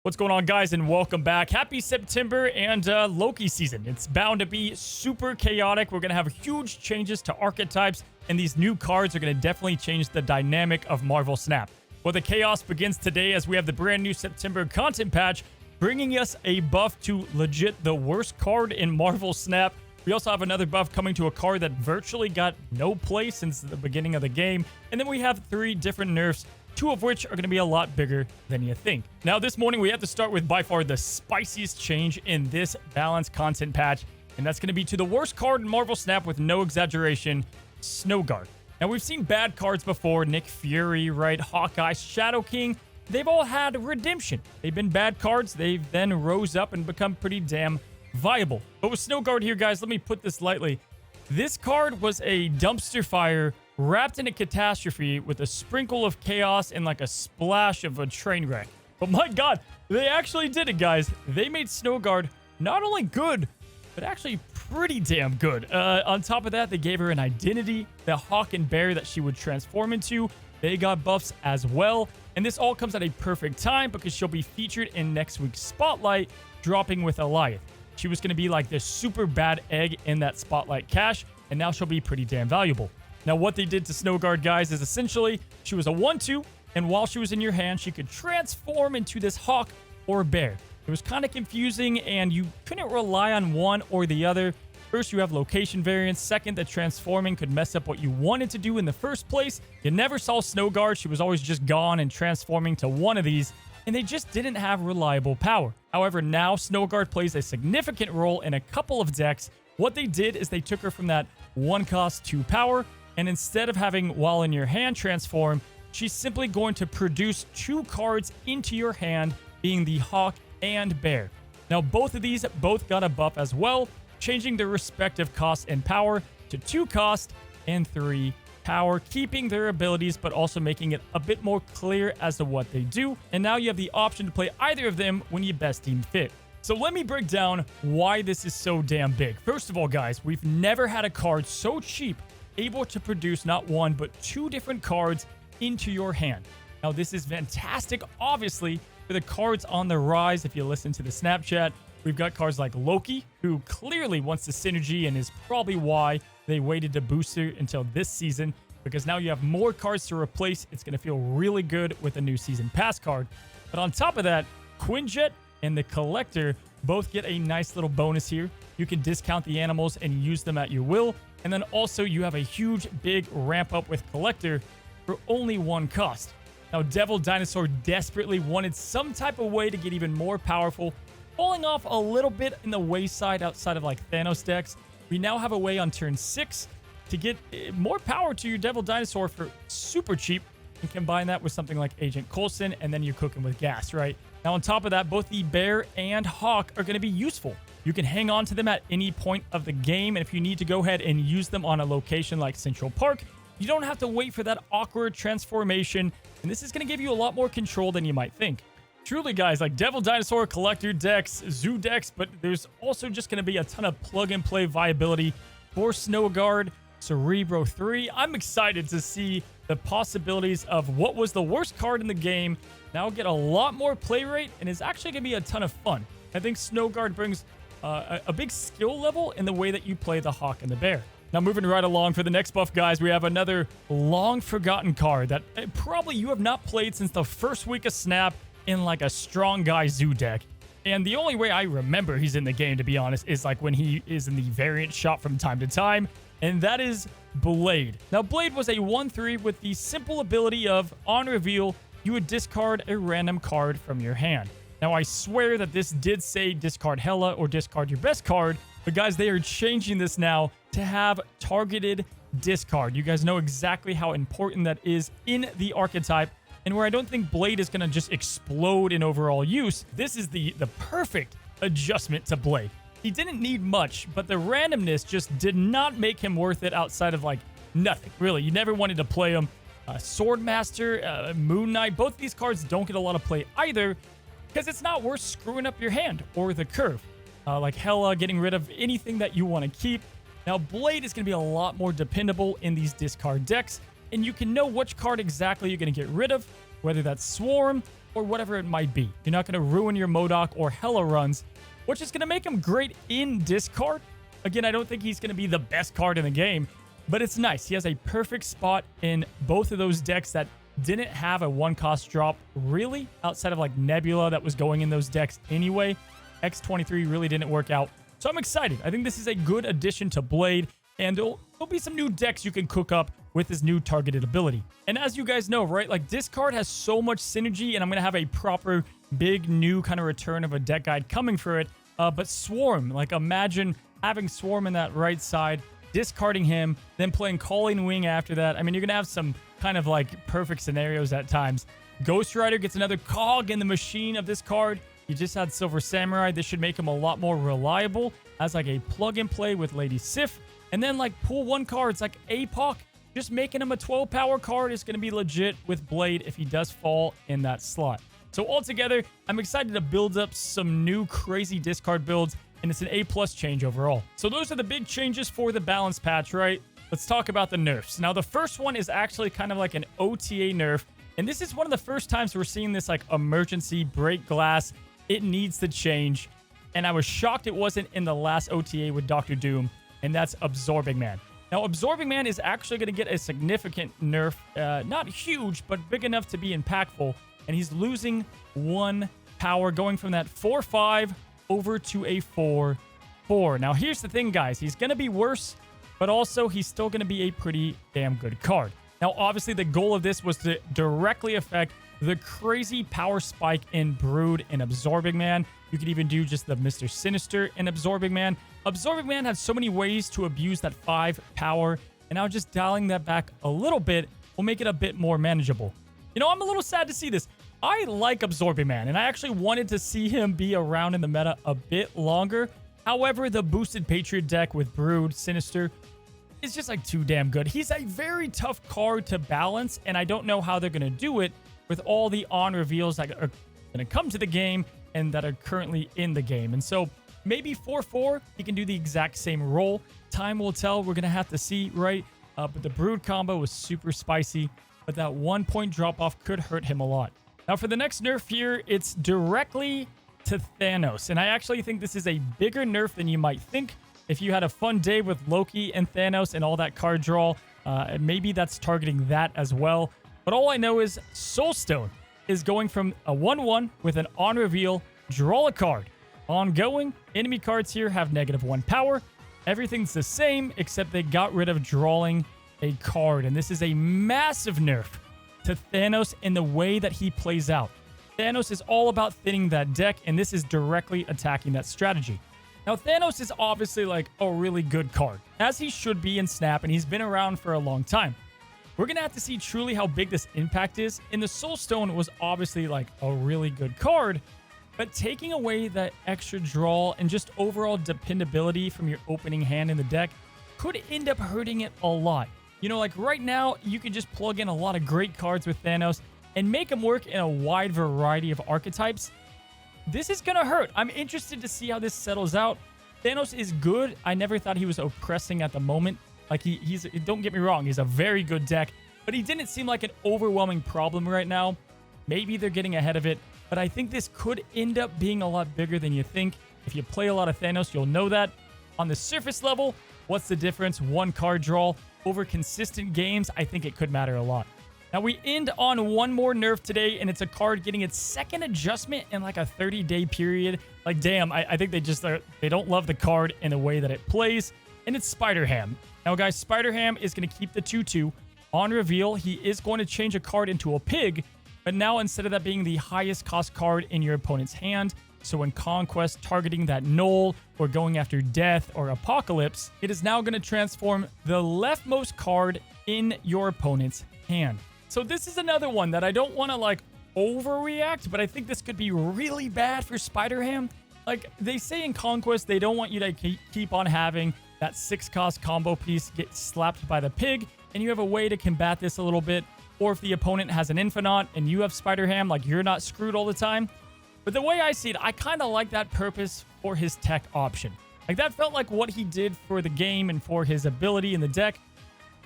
What's going on, guys, and welcome back. Happy September and Loki season. It's bound to be super chaotic. We're going to have huge changes to archetypes, and these new cards are going to definitely change the dynamic of Marvel Snap. Well, the chaos begins today as we have the brand new September content patch bringing us a buff to legit the worst card in Marvel Snap. We also have another buff coming to a card that virtually got no play since the beginning of the game. And then we have 3 different nerfs, 2 of which are going to be a lot bigger than you think. Now, this morning, we have to start with by far the spiciest change in this balanced content patch, and that's going to be to the worst card in Marvel Snap with no exaggeration, Snowguard. Now, we've seen bad cards before, Nick Fury, right, Hawkeye, Shadow King. They've all had redemption. They've been bad cards. They've then rose up and become pretty damn viable. But with Snowguard here, guys, let me put this lightly. This card was a dumpster fire wrapped in a catastrophe with a sprinkle of chaos and like a splash of a train wreck. But my god, they actually did it, guys. They made Snowguard not only good, but actually pretty damn good. On top of that, they gave her an identity, the hawk and bear that she would transform into. They got buffs as well. And this all comes at a perfect time because she'll be featured in next week's Spotlight, dropping with Eliath. She was going to be like this super bad egg in that Spotlight cache, and now she'll be pretty damn valuable. Now, what they did to Snowguard, guys, is essentially she was a 1/2, and while she was in your hand, she could transform into this hawk or bear. It was kind of confusing, and you couldn't rely on one or the other. First, you have location variance. Second, that transforming could mess up what you wanted to do in the first place. You never saw Snowguard. She was always just gone and transforming to one of these, and they just didn't have reliable power. However, now Snowguard plays a significant role in a couple of decks. What they did is they took her from that 1 cost 2 power, and instead of having while in your hand transform, she's simply going to produce 2 cards into your hand, being the hawk and bear. Now, both of these got a buff as well, changing their respective cost and power to 2 cost and 3 power, keeping their abilities, but also making it a bit more clear as to what they do. And now you have the option to play either of them when you best deem fit. So let me break down why this is so damn big. First of all, guys, we've never had a card so cheap able to produce not 1, but 2 different cards into your hand. Now, this is fantastic, obviously, for the cards on the rise. If you listen to the Snapchat, we've got cards like Loki, who clearly wants the synergy and is probably why they waited to boost her until this season, because now you have more cards to replace. It's going to feel really good with a new season pass card. But on top of that, Quinjet and the Collector both get a nice little bonus here. You can discount the animals and use them at your will. And then also you have a huge, big ramp up with Collector for only 1 cost. Now, Devil Dinosaur desperately wanted some type of way to get even more powerful, falling off a little bit in the wayside outside of like Thanos decks. We now have a way on turn 6 to get more power to your Devil Dinosaur for super cheap, and combine that with something like Agent Coulson, and then you're cooking with gas, right? Now, on top of that, both the Bear and Hawk are going to be useful. You can hang on to them at any point of the game, and if you need to go ahead and use them on a location like Central Park, you don't have to wait for that awkward transformation, and this is going to give you a lot more control than you might think. Truly, guys, like Devil Dinosaur, Collector decks, Zoo decks, but there's also just going to be a ton of plug-and-play viability for Snowguard, Cerebro 3. I'm excited to see the possibilities of what was the worst card in the game now get a lot more play rate, and is actually going to be a ton of fun. I think Snowguard brings a big skill level in the way that you play the Hawk and the Bear. Now, moving right along for the next buff, guys, we have another long-forgotten card that probably you have not played since the first week of Snap in like a strong guy Zoo deck. And the only way I remember he's in the game, to be honest, is like when he is in the variant shop from time to time, and that is Blade. Now, Blade was a 1/3 with the simple ability of, on reveal, you would discard a random card from your hand. Now, I swear that this did say discard Hela or discard your best card, but guys, they are changing this now to have targeted discard. You guys know exactly how important that is in the archetype, and where I don't think Blade is going to just explode in overall use, this is the perfect adjustment to Blade. He didn't need much, but the randomness just did not make him worth it outside of like nothing, really. You never wanted to play him. Swordmaster, Moon Knight, both these cards don't get a lot of play either, because it's not worth screwing up your hand or the curve. Like Hela, getting rid of anything that you want to keep. Now, Blade is going to be a lot more dependable in these discard decks, and you can know which card exactly you're going to get rid of, whether that's Swarm, or whatever it might be. You're not going to ruin your Modok or Hella runs, which is going to make him great in discard. Again, I don't think he's going to be the best card in the game, but it's nice. He has a perfect spot in both of those decks that didn't have a 1-cost drop, really, outside of like Nebula that was going in those decks anyway. X23 really didn't work out. So I'm excited. I think this is a good addition to Blade, and there'll be some new decks you can cook up with his new targeted ability. And as you guys know, right, like discard has so much synergy, and I'm going to have a proper big new kind of return of a deck guide coming for it. But Swarm, like imagine having Swarm in that right side, discarding him, then playing Calling Wing after that. I mean, you're going to have some kind of like perfect scenarios at times. Ghost Rider gets another cog in the machine of this card. You just had Silver Samurai. This should make him a lot more reliable as like a plug and play with Lady Sif. And then like pull one cards like APOC. Just making him a 12 power card is going to be legit with Blade if he does fall in that slot. So altogether, I'm excited to build up some new crazy discard builds, and it's an A+ change overall. So those are the big changes for the balance patch, right? Let's talk about the nerfs. Now, the first one is actually kind of like an OTA nerf, and this is one of the first times we're seeing this like emergency break glass. It needs to change, and I was shocked it wasn't in the last OTA with Dr. Doom, and that's Absorbing Man. Now, Absorbing Man is actually going to get a significant nerf, not huge, but big enough to be impactful, and he's losing 1 power, going from that 4/5 over to a 4/4. Now, here's the thing, guys. He's going to be worse, but also he's still going to be a pretty damn good card. Now, obviously, the goal of this was to directly affect the crazy power spike in Brood and Absorbing Man. You could even do just the Mr. Sinister in Absorbing Man. Absorbing Man has so many ways to abuse that 5 power, and now just dialing that back a little bit will make it a bit more manageable. You know, I'm a little sad to see this. I like Absorbing Man, and I actually wanted to see him be around in the meta a bit longer. However, the boosted Patriot deck with Brood, Sinister, is just like too damn good. He's a very tough card to balance, and I don't know how they're going to do it with all the on reveals that are going to come to the game and that are currently in the game. And so maybe 4/4, he can do the exact same role. Time will tell. We're going to have to see, right? But the Brood combo was super spicy, but that 1-point drop-off could hurt him a lot. Now, for the next nerf here, it's directly to Thanos. And I actually think this is a bigger nerf than you might think. If you had a fun day with Loki and Thanos and all that card draw, maybe that's targeting that as well. But all I know is Soulstone is going from a 1/1 with an on reveal, draw a card. Ongoing, enemy cards here have -1 power. Everything's the same, except they got rid of drawing a card. And this is a massive nerf to Thanos in the way that he plays out. Thanos is all about thinning that deck, and this is directly attacking that strategy. Now, Thanos is obviously like a really good card, as he should be in Snap, and he's been around for a long time. We're going to have to see truly how big this impact is. And the Soulstone was obviously like a really good card, but taking away that extra draw and just overall dependability from your opening hand in the deck could end up hurting it a lot. You know, like right now, you can just plug in a lot of great cards with Thanos and make them work in a wide variety of archetypes. This is going to hurt. I'm interested to see how this settles out. Thanos is good. I never thought he was oppressing at the moment. Like, he's don't get me wrong, he's a very good deck, but he didn't seem like an overwhelming problem right now. Maybe they're getting ahead of it, but I think this could end up being a lot bigger than you think. If you play a lot of Thanos, you'll know that. On the surface level, what's the difference? 1 card draw. Over consistent games, I think it could matter a lot. Now, we end on one more nerf today, and it's a card getting its second adjustment in like a 30-day period. Like, damn, I think they don't love the card in the way that it plays, and it's Spider-Ham. Now, guys, Spider-Ham is going to keep the 2/2. On reveal, he is going to change a card into a pig, but now instead of that being the highest cost card in your opponent's hand, so in Conquest targeting that Null or going after Death or Apocalypse, it is now going to transform the leftmost card in your opponent's hand. So this is another one that I don't want to like overreact, but I think this could be really bad for Spider-Ham. Like they say in Conquest, they don't want you to keep on having that 6-cost combo piece get slapped by the pig, and you have a way to combat this a little bit. Or if the opponent has an Infinite and you have Spider-Ham, like you're not screwed all the time. But the way I see it, I kind of like that purpose for his tech option. Like that felt like what he did for the game and for his ability in the deck.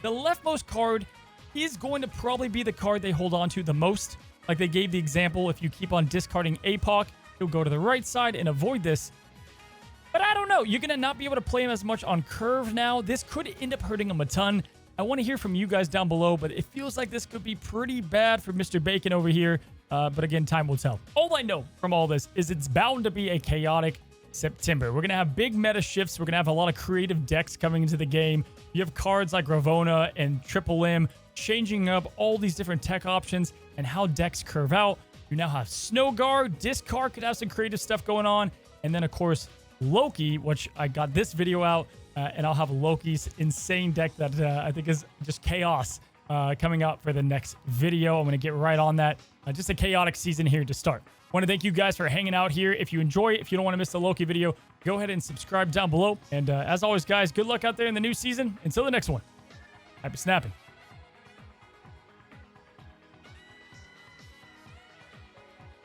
The leftmost card is going to probably be the card they hold on to the most. Like they gave the example, if you keep on discarding APOC, he'll go to the right side and avoid this. But I don't know. You're going to not be able to play him as much on curve now. This could end up hurting him a ton. I want to hear from you guys down below, but it feels like this could be pretty bad for Mr. Bacon over here. But again, time will tell. All I know from all this is it's bound to be a chaotic September. We're going to have big meta shifts. We're going to have a lot of creative decks coming into the game. You have cards like Ravona and Triple M changing up all these different tech options and how decks curve out. You now have Snowguard. Discard could have some creative stuff going on. And then, of course, Loki, which I got this video out, and I'll have Loki's insane deck that I think is just chaos coming out for the next video. I'm going to get right on that. Just a chaotic season here to start. I want to thank you guys for hanging out here. If you enjoy it, if you don't want to miss the Loki video, go ahead and subscribe down below. And as always, guys, good luck out there in the new season. Until the next one, happy snapping.